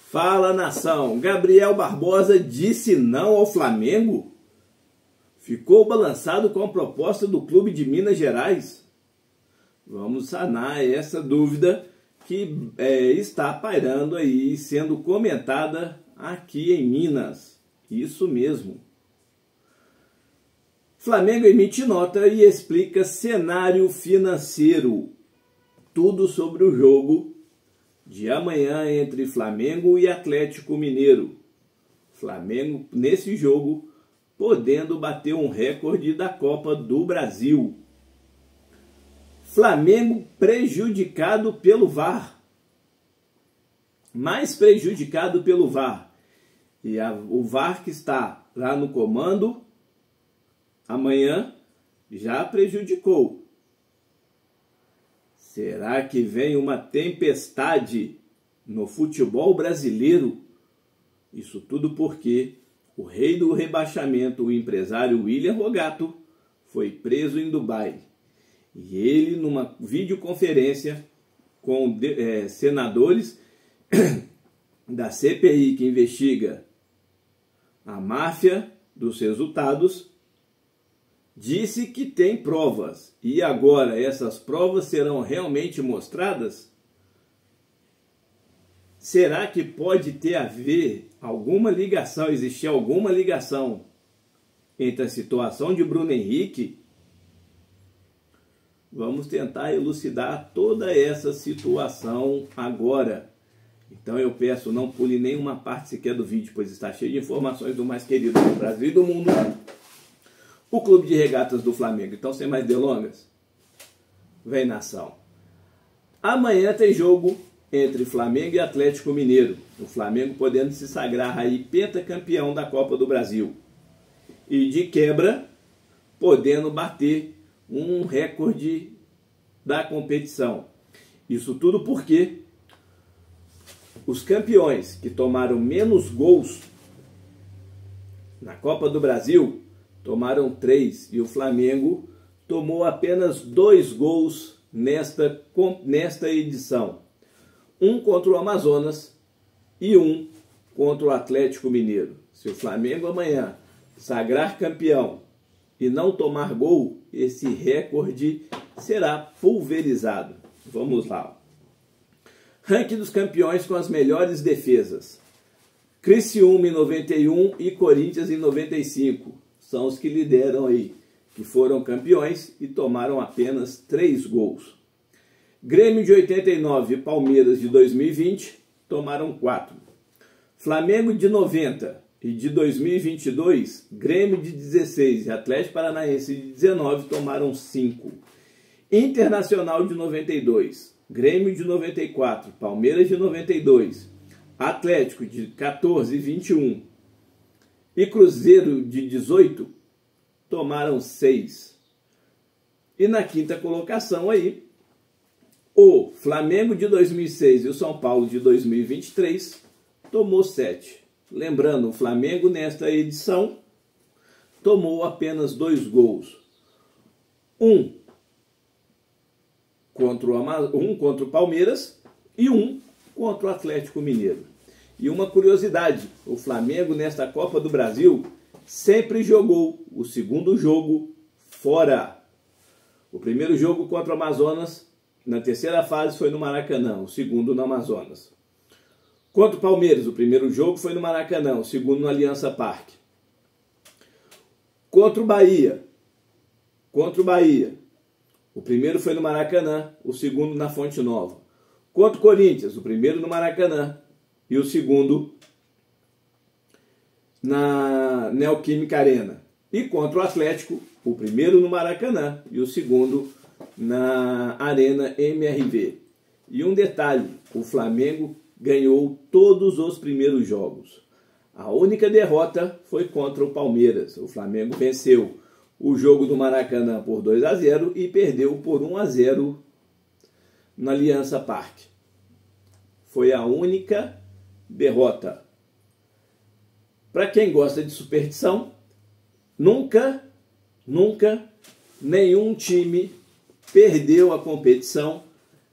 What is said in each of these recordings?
Fala, nação! Gabriel Barbosa disse não ao Flamengo? Ficou balançado com a proposta do clube de Minas Gerais? Vamos sanar essa dúvida que está pairando aí, sendo comentada aqui em Minas. Isso mesmo. Flamengo emite nota e explica cenário financeiro. Tudo sobre o jogo de amanhã entre Flamengo e Atlético Mineiro. Flamengo, nesse jogo, podendo bater um recorde da Copa do Brasil. Flamengo prejudicado pelo VAR. Mais prejudicado pelo VAR. E o VAR que está lá no comando, amanhã, já prejudicou. Será que vem uma tempestade no futebol brasileiro? Isso tudo porque o rei do rebaixamento, o empresário William Rogato, foi preso em Dubai. E ele, numa videoconferência com senadores da CPI que investiga a máfia dos resultados, disse que tem provas. E agora essas provas serão realmente mostradas? Será que pode ter a ver alguma ligação, existir alguma ligação entre a situação de Bruno Henrique? Vamos tentar elucidar toda essa situação agora. Então eu peço, não pule nenhuma parte sequer do vídeo, pois está cheio de informações do mais querido do Brasil e do mundo, o Clube de Regatas do Flamengo. Então, sem mais delongas, vem, nação. Amanhã tem jogo entre Flamengo e Atlético Mineiro. O Flamengo podendo se sagrar aí pentacampeão da Copa do Brasil. E de quebra, podendo bater um recorde da competição. Isso tudo porque os campeões que tomaram menos gols na Copa do Brasil tomaram 3 e o Flamengo tomou apenas 2 gols nesta edição. Um contra o Amazonas e um contra o Atlético Mineiro. Se o Flamengo amanhã sagrar campeão e não tomar gol, esse recorde será pulverizado. Vamos lá. Ranking dos campeões com as melhores defesas. Criciúma em 91 e Corinthians em 95. São os que lideram aí, que foram campeões e tomaram apenas 3 gols. Grêmio de 89 e Palmeiras de 2020 tomaram 4. Flamengo de 90 e de 2022, Grêmio de 16 e Atlético Paranaense de 19 tomaram 5. Internacional de 92, Grêmio de 94, Palmeiras de 92, Atlético de 14 e 21 e Cruzeiro de 18 tomaram 6. E na quinta colocação aí, o Flamengo de 2006 e o São Paulo de 2023 tomou 7. Lembrando, o Flamengo nesta edição tomou apenas 2 gols. Um contra o Palmeiras e um contra o Atlético Mineiro. E uma curiosidade, o Flamengo nesta Copa do Brasil sempre jogou o segundo jogo fora. O primeiro jogo contra o Amazonas, na terceira fase, foi no Maracanã, o segundo no Amazonas. Contra o Palmeiras, o primeiro jogo foi no Maracanã, o segundo no Alliança Parque. Contra o Bahia, o primeiro foi no Maracanã, o segundo na Fonte Nova. Contra o Corinthians, o primeiro no Maracanã e o segundo na Neoquímica Arena. E contra o Atlético, o primeiro no Maracanã e o segundo na Arena MRV. E um detalhe, o Flamengo ganhou todos os primeiros jogos. A única derrota foi contra o Palmeiras. O Flamengo venceu o jogo do Maracanã por 2-0 e perdeu por 1-0 na Alliança Parque. Foi a única derrota. Para quem gosta de superstição, nunca nenhum time perdeu a competição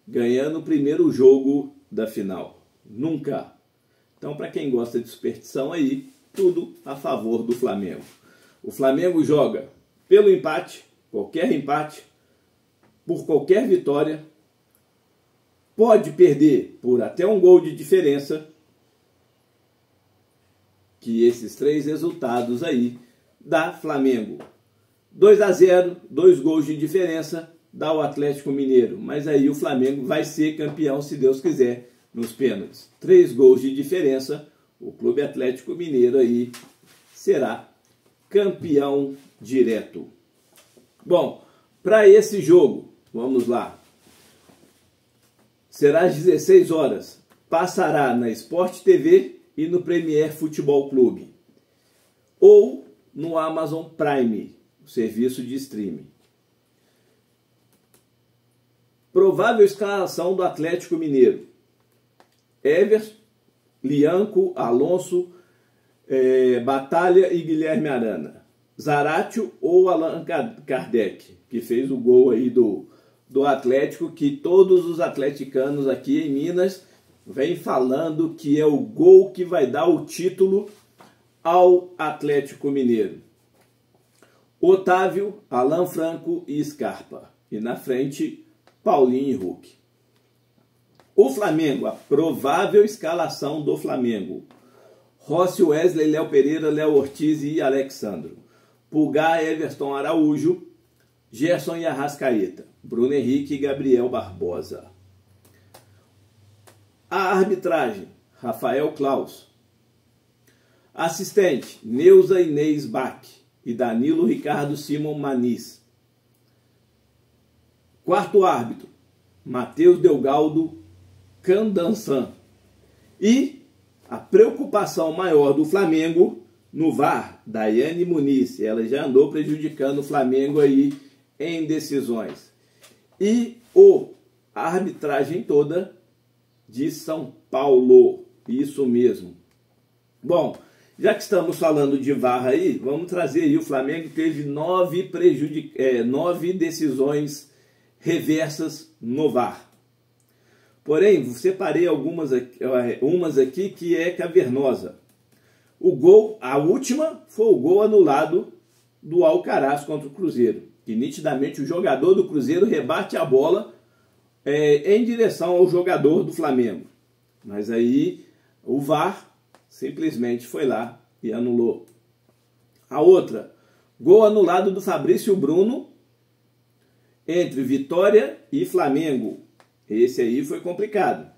ganhando o primeiro jogo da final. Nunca. Então, para quem gosta de superstição aí, tudo a favor do Flamengo. O Flamengo joga pelo empate, qualquer empate, por qualquer vitória, pode perder por até um gol de diferença, que esses 3 resultados aí dá Flamengo. 2-0, 2 gols de diferença, dá o Atlético Mineiro. Mas aí o Flamengo vai ser campeão, se Deus quiser, nos pênaltis. 3 gols de diferença, o Clube Atlético Mineiro aí será campeão direto. Bom, para esse jogo, vamos lá. Será às 16 horas. Passará na Sport TV e no Premier Futebol Clube. Ou no Amazon Prime, o serviço de streaming. Provável escalação do Atlético Mineiro: Everson, Lianco, Alonso, Batalha e Guilherme Arana. Zaratio ou Allan Kardec, que fez o gol aí do Atlético, que todos os atleticanos aqui em Minas vêm falando que é o gol que vai dar o título ao Atlético Mineiro. Otávio, Alan Franco e Scarpa. E na frente, Paulinho e Hulk. O Flamengo, a provável escalação do Flamengo: Rossi, Wesley, Léo Pereira, Léo Ortiz e Alexandro. Pulgar, Everton, Araújo, Gerson e Arrascaeta. Bruno Henrique e Gabriel Barbosa. A arbitragem: Rafael Claus. Assistente: Neuza Inês Bach e Danilo Ricardo Simon Maniz. Quarto árbitro: Matheus Delgaldo Candansan. E a preocupação maior do Flamengo no VAR, Daiane Muniz. Ela já andou prejudicando o Flamengo aí em decisões. E a arbitragem toda de São Paulo. Isso mesmo. Bom, já que estamos falando de VAR aí, vamos trazer aí. O Flamengo teve 9 decisões reversas no VAR. Porém, separei umas aqui que é cavernosa. O gol, a última, foi o gol anulado do Alcaraz contra o Cruzeiro, que nitidamente o jogador do Cruzeiro rebate a bola em direção ao jogador do Flamengo. Mas aí o VAR simplesmente foi lá e anulou. A outra, gol anulado do Fabrício Bruno entre Vitória e Flamengo. Esse aí foi complicado,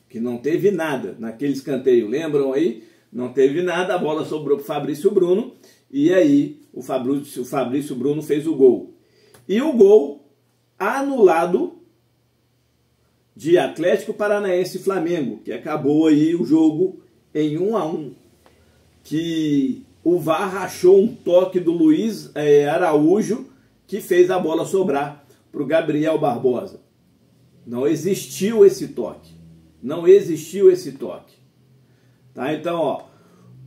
que não teve nada naquele escanteio. Lembram aí? Não teve nada, a bola sobrou para o Fabrício Bruno e aí o Fabrício Bruno fez o gol. E o gol anulado de Atlético Paranaense e Flamengo, que acabou aí o jogo em 1-1, que o VAR achou um toque do Luiz Araújo, que fez a bola sobrar para o Gabriel Barbosa. Não existiu esse toque. Não existiu esse toque. Tá? Então, ó,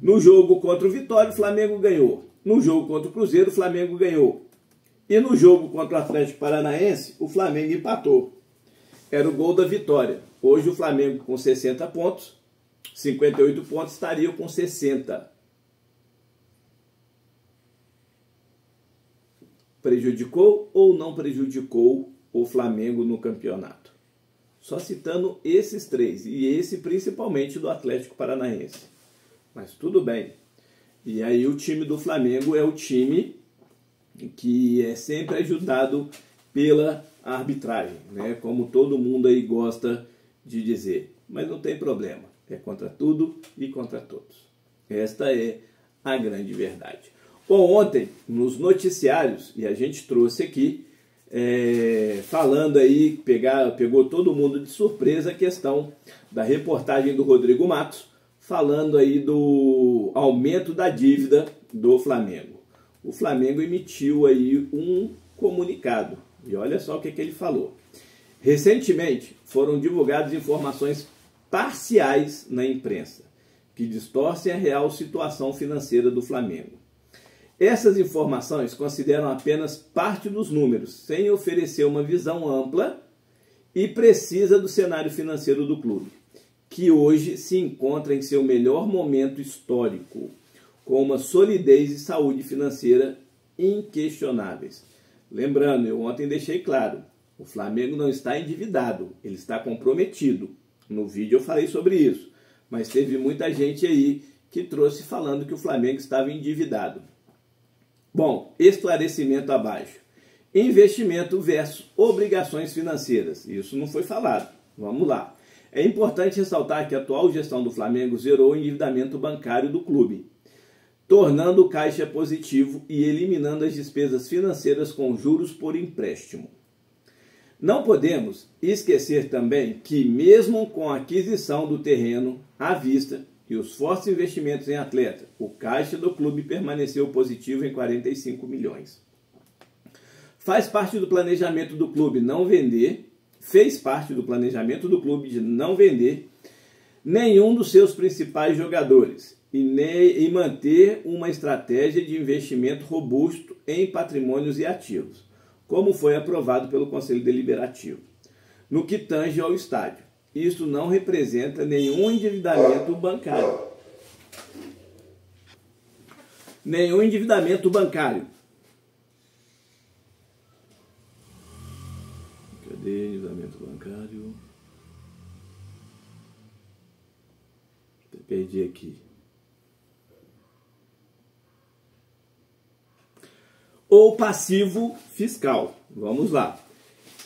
no jogo contra o Vitória, o Flamengo ganhou. No jogo contra o Cruzeiro, o Flamengo ganhou. E no jogo contra o Atlético Paranaense, o Flamengo empatou. Era o gol da vitória. Hoje o Flamengo com 60 pontos, 58 pontos, estaria com 60. Prejudicou ou não prejudicou o Flamengo no campeonato? Só citando esses 3, e esse principalmente do Atlético Paranaense. Mas tudo bem. E aí o time do Flamengo é o time que é sempre ajudado pela arbitragem, né? Como todo mundo aí gosta de dizer. Mas não tem problema. É contra tudo e contra todos. Esta é a grande verdade. Bom, ontem, nos noticiários, e a gente trouxe aqui, falando aí, pegou todo mundo de surpresa a questão da reportagem do Rodrigo Matos, falando aí do aumento da dívida do Flamengo. O Flamengo emitiu aí um comunicado, e olha só o que ele falou. Recentemente, foram divulgadas informações parciais na imprensa, que distorcem a real situação financeira do Flamengo. Essas informações consideram apenas parte dos números, sem oferecer uma visão ampla e precisa do cenário financeiro do clube. que hoje se encontra em seu melhor momento histórico, com uma solidez e saúde financeira inquestionáveis. Lembrando, eu ontem deixei claro, o Flamengo não está endividado, ele está comprometido. No vídeo eu falei sobre isso, mas teve muita gente aí que trouxe falando que o Flamengo estava endividado. Bom, esclarecimento abaixo. Investimento versus obrigações financeiras. Isso não foi falado. Vamos lá. É importante ressaltar que a atual gestão do Flamengo zerou o endividamento bancário do clube, tornando o caixa positivo e eliminando as despesas financeiras com juros por empréstimo. Não podemos esquecer também que, mesmo com a aquisição do terreno à vista e os fortes investimentos em atleta, o caixa do clube permaneceu positivo em 45 milhões. Fez parte do planejamento do clube de não vender nenhum dos seus principais jogadores e manter uma estratégia de investimento robusto em patrimônios e ativos, como foi aprovado pelo Conselho Deliberativo. No que tange ao estádio, isso não representa nenhum endividamento bancário. Cadê endividamento bancário? Perdi aqui. Ou passivo fiscal. Vamos lá.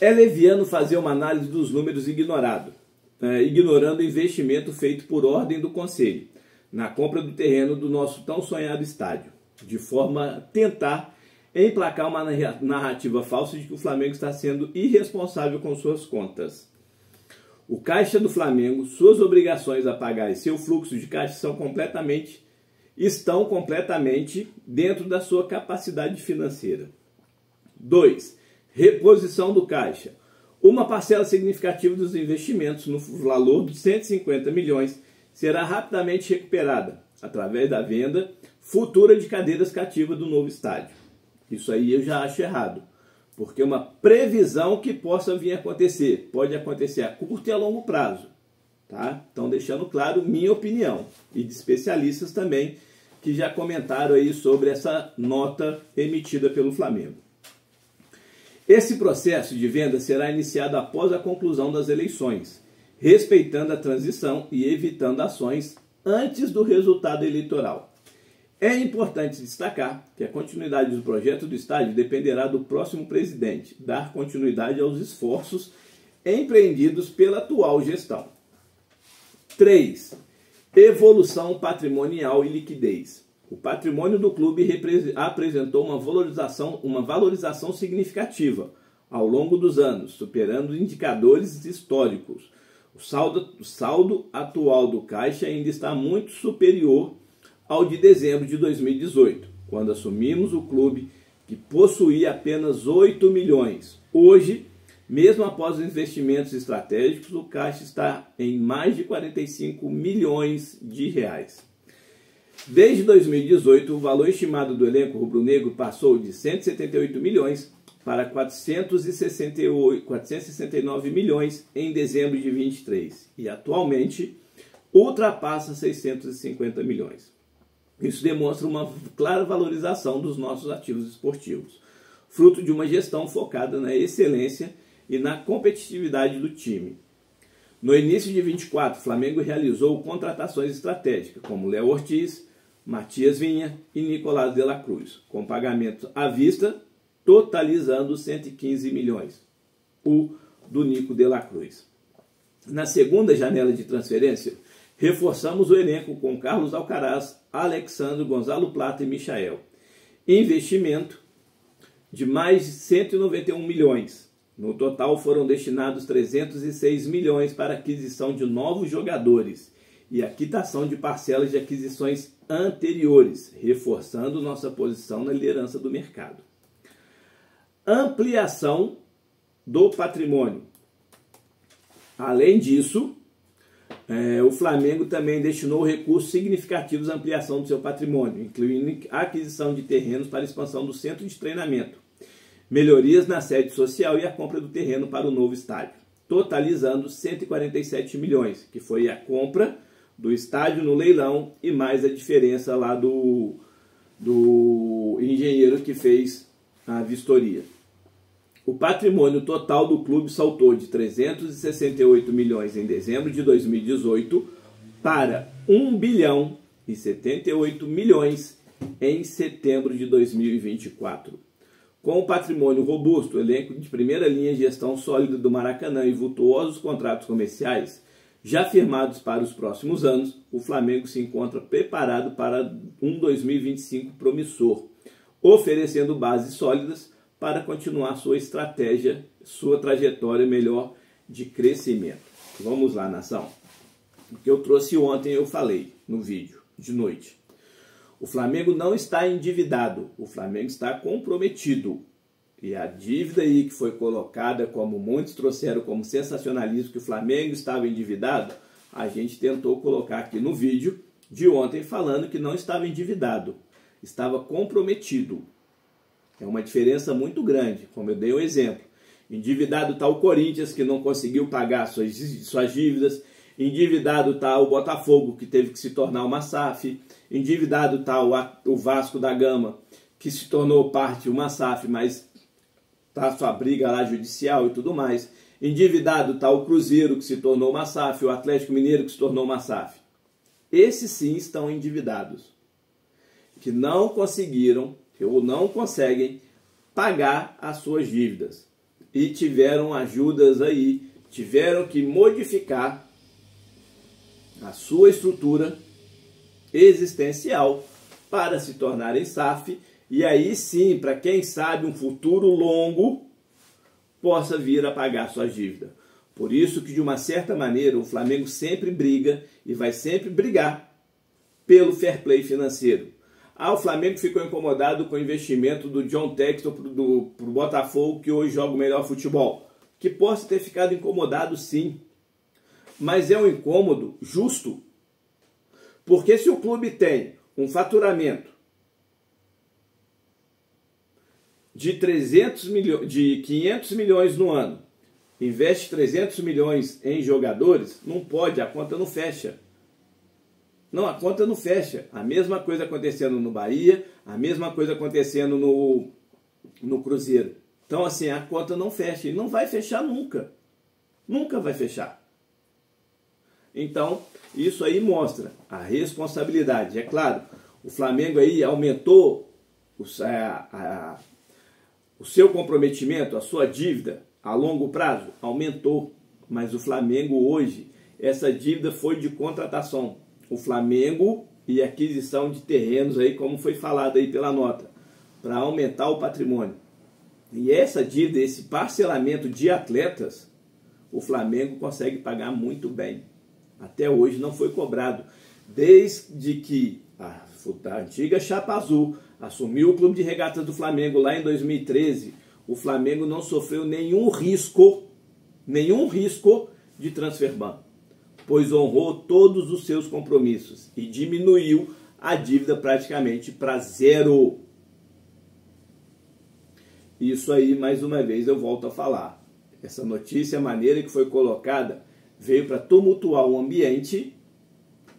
É leviano fazer uma análise dos números ignorando o investimento feito por ordem do Conselho na compra do terreno do nosso tão sonhado estádio, de forma a tentar emplacar uma narrativa falsa de que o Flamengo está sendo irresponsável com suas contas. O caixa do Flamengo, suas obrigações a pagar e seu fluxo de caixa estão completamente dentro da sua capacidade financeira. 2. Reposição do caixa. Uma parcela significativa dos investimentos no valor de 150 milhões será rapidamente recuperada através da venda futura de cadeiras cativas do novo estádio. Isso aí eu já acho errado, porque é uma previsão que possa vir a acontecer. Pode acontecer a curto e a longo prazo. Tá? Então, deixando claro minha opinião e de especialistas também que já comentaram aí sobre essa nota emitida pelo Flamengo. Esse processo de venda será iniciado após a conclusão das eleições, respeitando a transição e evitando ações antes do resultado eleitoral. É importante destacar que a continuidade do projeto do estádio dependerá do próximo presidente dar continuidade aos esforços empreendidos pela atual gestão. 3. Evolução patrimonial e liquidez. O patrimônio do clube apresentou uma valorização significativa ao longo dos anos, superando indicadores históricos. O saldo atual do caixa ainda está muito superior ao de dezembro de 2018, quando assumimos o clube que possuía apenas 8 milhões. Hoje, mesmo após os investimentos estratégicos, o caixa está em mais de 45 milhões de reais. Desde 2018, o valor estimado do elenco rubro-negro passou de 178 milhões para 469 milhões em dezembro de 2023 e atualmente ultrapassa 650 milhões. Isso demonstra uma clara valorização dos nossos ativos esportivos, fruto de uma gestão focada na excelência e na competitividade do time. No início de 24, o Flamengo realizou contratações estratégicas, como Léo Ortiz, Matias Vinha e Nicolás de la Cruz, com pagamento à vista, totalizando 115 milhões, o do Nico de la Cruz. Na segunda janela de transferência, reforçamos o elenco com Carlos Alcaraz, Alexandre, Gonzalo Plata e Michael. Investimento de mais de 191 milhões. No total foram destinados 306 milhões para aquisição de novos jogadores e a quitação de parcelas de aquisições anteriores, reforçando nossa posição na liderança do mercado. Ampliação do patrimônio. Além disso, o Flamengo também destinou recursos significativos à ampliação do seu patrimônio, incluindo a aquisição de terrenos para a expansão do centro de treinamento, melhorias na sede social e a compra do terreno para o novo estádio. totalizando 147 milhões, que foi a compra do estádio no leilão e mais a diferença lá do engenheiro que fez a vistoria. O patrimônio total do clube saltou de 368 milhões em dezembro de 2018 para 1 bilhão e 78 milhões em setembro de 2024. Com o patrimônio robusto, elenco de primeira linha, gestão sólida do Maracanã e vultuosos contratos comerciais já firmados para os próximos anos, o Flamengo se encontra preparado para um 2025 promissor, oferecendo bases sólidas para continuar sua estratégia, sua trajetória melhor de crescimento. Vamos lá, nação. O que eu trouxe ontem eu falei no vídeo de noite. O Flamengo não está endividado, o Flamengo está comprometido. E a dívida aí que foi colocada, como muitos trouxeram como sensacionalismo, que o Flamengo estava endividado, a gente tentou colocar aqui no vídeo de ontem falando que não estava endividado, estava comprometido. É uma diferença muito grande, como eu dei um exemplo. Endividado está o Corinthians, que não conseguiu pagar suas dívidas. Endividado está o Botafogo, que teve que se tornar uma SAF. Endividado está o Vasco da Gama, que se tornou parte de uma SAF, mas está sua briga lá judicial e tudo mais. Endividado está o Cruzeiro, que se tornou uma SAF, o Atlético Mineiro, que se tornou uma SAF. Esses sim estão endividados, que não conseguiram ou não conseguem pagar as suas dívidas. E tiveram ajudas aí, tiveram que modificar a sua estrutura existencial para se tornarem SAF, e aí sim, para quem sabe, um futuro longo possa vir a pagar suas dívidas. Por isso que, de uma certa maneira, o Flamengo sempre briga e vai sempre brigar pelo fair play financeiro. O Flamengo ficou incomodado com o investimento do John Textor para o Botafogo, que hoje joga o melhor futebol. Que possa ter ficado incomodado, sim. Mas é um incômodo justo. Porque se o clube tem um faturamento de 500 milhões no ano, investe 300 milhões em jogadores, não pode, a conta não fecha. Não, a conta não fecha. A mesma coisa acontecendo no Bahia, a mesma coisa acontecendo no Cruzeiro. Então, assim, a conta não fecha. E não vai fechar nunca. Nunca vai fechar. Então, isso aí mostra a responsabilidade. É claro, o Flamengo aí aumentou o seu comprometimento, a sua dívida a longo prazo, aumentou. Mas o Flamengo hoje, essa dívida foi de contratação. O Flamengo e aquisição de terrenos aí, como foi falado aí pela nota, para aumentar o patrimônio. E essa dívida, esse parcelamento de atletas, o Flamengo consegue pagar muito bem. Até hoje não foi cobrado. Desde que a antiga Chapa Azul assumiu o Clube de Regatas do Flamengo lá em 2013, o Flamengo não sofreu nenhum risco de transfer ban, pois honrou todos os seus compromissos e diminuiu a dívida praticamente para zero. Isso aí, mais uma vez, eu volto a falar. Essa notícia, a maneira que foi colocada, veio para tumultuar o ambiente,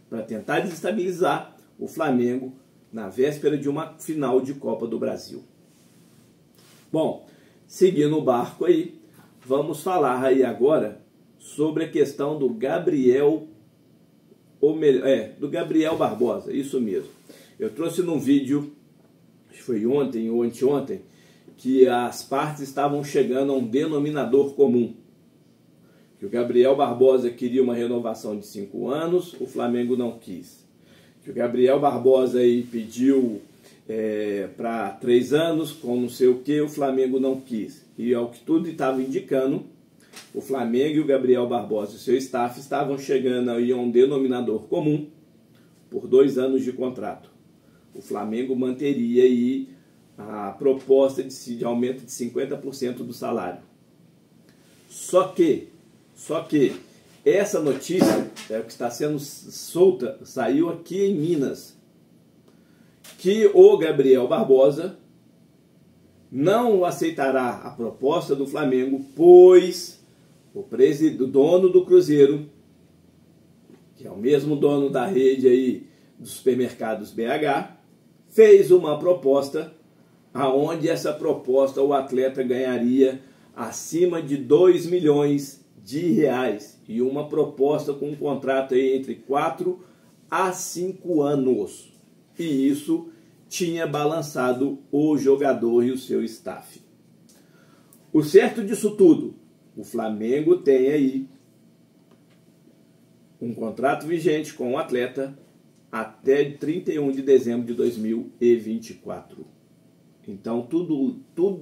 para tentar desestabilizar o Flamengo na véspera de uma final de Copa do Brasil. Bom, seguindo o barco aí, vamos falar aí agora sobre a questão do Gabriel Barbosa, isso mesmo. Eu trouxe num vídeo, acho que foi ontem ou anteontem, que as partes estavam chegando a um denominador comum. Que o Gabriel Barbosa queria uma renovação de 5 anos, o Flamengo não quis. Que o Gabriel Barbosa aí pediu para 3 anos, com não sei o que, o Flamengo não quis. E ao que tudo estava indicando, o Flamengo e o Gabriel Barbosa e seu staff estavam chegando aí a um denominador comum por 2 anos de contrato. O Flamengo manteria aí a proposta de aumento de 50% do salário. Só que essa notícia que está sendo solta, saiu aqui em Minas, que o Gabriel Barbosa não aceitará a proposta do Flamengo, pois o dono do Cruzeiro, que é o mesmo dono da rede aí dos supermercados BH, fez uma proposta aonde essa proposta o atleta ganharia acima de 2 milhões de reais e uma proposta com um contrato aí entre 4 a 5 anos. E isso tinha balançado o jogador e o seu staff. O certo disso tudo, o Flamengo tem aí um contrato vigente com o atleta até 31 de dezembro de 2024. Então,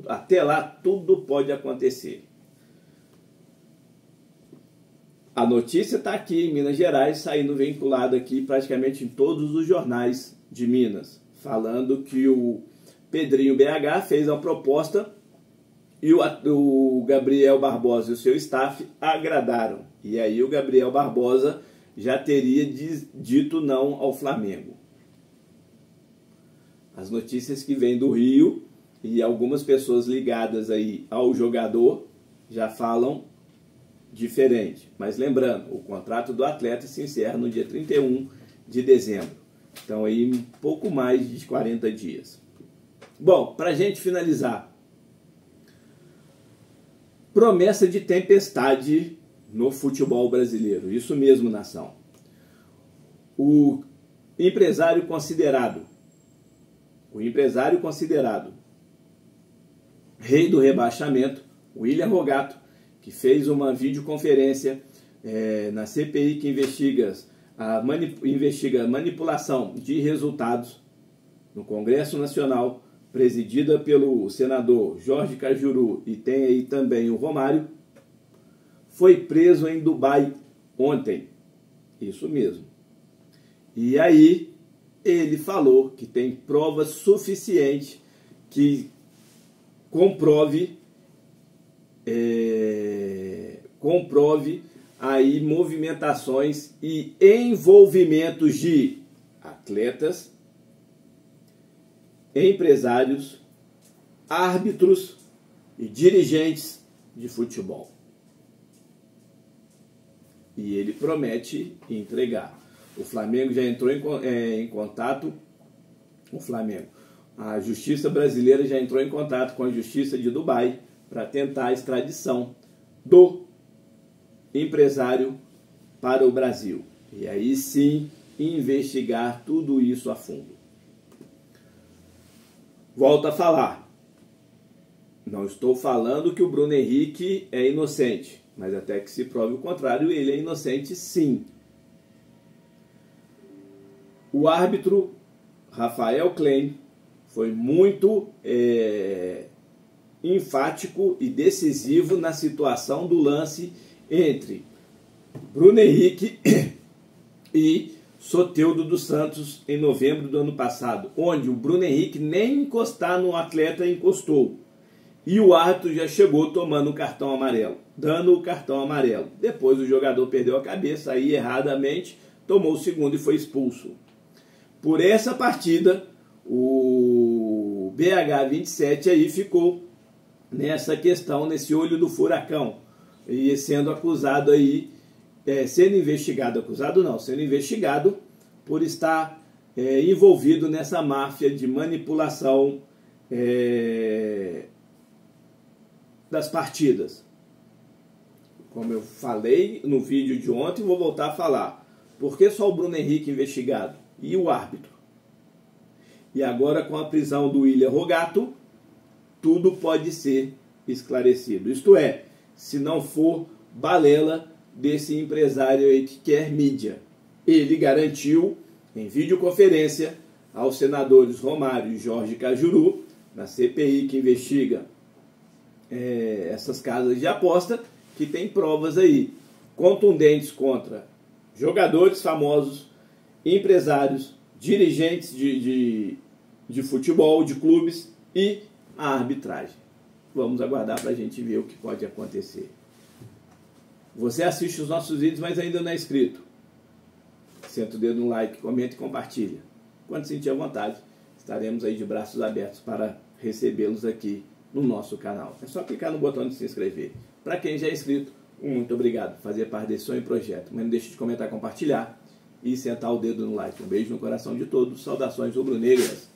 até lá, tudo pode acontecer. A notícia está aqui em Minas Gerais, saindo vinculado aqui praticamente em todos os jornais de Minas, falando que o Pedrinho BH fez uma proposta e o Gabriel Barbosa e o seu staff agradaram. E aí o Gabriel Barbosa já teria dito não ao Flamengo. As notícias que vêm do Rio e algumas pessoas ligadas aí ao jogador já falam diferente. Mas lembrando, o contrato do atleta se encerra no dia 31 de dezembro. Então aí um pouco mais de 40 dias. Bom, para a gente finalizar. Promessa de tempestade no futebol brasileiro. Isso mesmo, nação. O empresário considerado rei do rebaixamento, William Rogato, que fez uma videoconferência na CPI que investiga manipulação de resultados no Congresso Nacional, presidida pelo senador Jorge Cajuru e tem aí também o Romário, foi preso em Dubai ontem. Isso mesmo. E aí ele falou que tem provas suficientes que comprove aí movimentações e envolvimentos de atletas, empresários, árbitros e dirigentes de futebol. E ele promete entregar. O Flamengo já entrou em contato. A Justiça Brasileira já entrou em contato com a Justiça de Dubai para tentar a extradição do empresário para o Brasil. E aí sim investigar tudo isso a fundo. Volto a falar. Não estou falando que o Bruno Henrique é inocente, mas até que se prove o contrário, ele é inocente sim. O árbitro Rafael Klein foi muito enfático e decisivo na situação do lance entre Bruno Henrique e Soteldo dos Santos em novembro do ano passado, onde o Bruno Henrique nem encostar no atleta encostou. E o árbitro já chegou tomando o cartão amarelo, dando o cartão amarelo. Depois o jogador perdeu a cabeça, aí erradamente tomou o segundo e foi expulso. Por essa partida, o BH 27 aí ficou nessa questão, nesse olho do furacão, e sendo acusado aí, sendo investigado por estar envolvido nessa máfia de manipulação das partidas. Como eu falei no vídeo de ontem, vou voltar a falar. Por que só o Bruno Henrique investigado? E o árbitro? E agora com a prisão do William Rogato, tudo pode ser esclarecido. Isto é, se não for balela desse empresário aí que quer mídia. Ele garantiu em videoconferência aos senadores Romário e Jorge Cajuru, na CPI que investiga essas casas de aposta, que tem provas aí contundentes contra jogadores famosos, empresários, dirigentes de futebol, de clubes e a arbitragem. Vamos aguardar para a gente ver o que pode acontecer. Você assiste os nossos vídeos, mas ainda não é inscrito. Senta o dedo no like, comenta e compartilha. Quando sentir a vontade, estaremos aí de braços abertos para recebê-los aqui no nosso canal. É só clicar no botão de se inscrever. Para quem já é inscrito, Muito obrigado por fazer parte desse sonho e projeto. Mas não deixe de comentar, compartilhar e sentar o dedo no like. Um beijo no coração de todos. Saudações rubro-negras.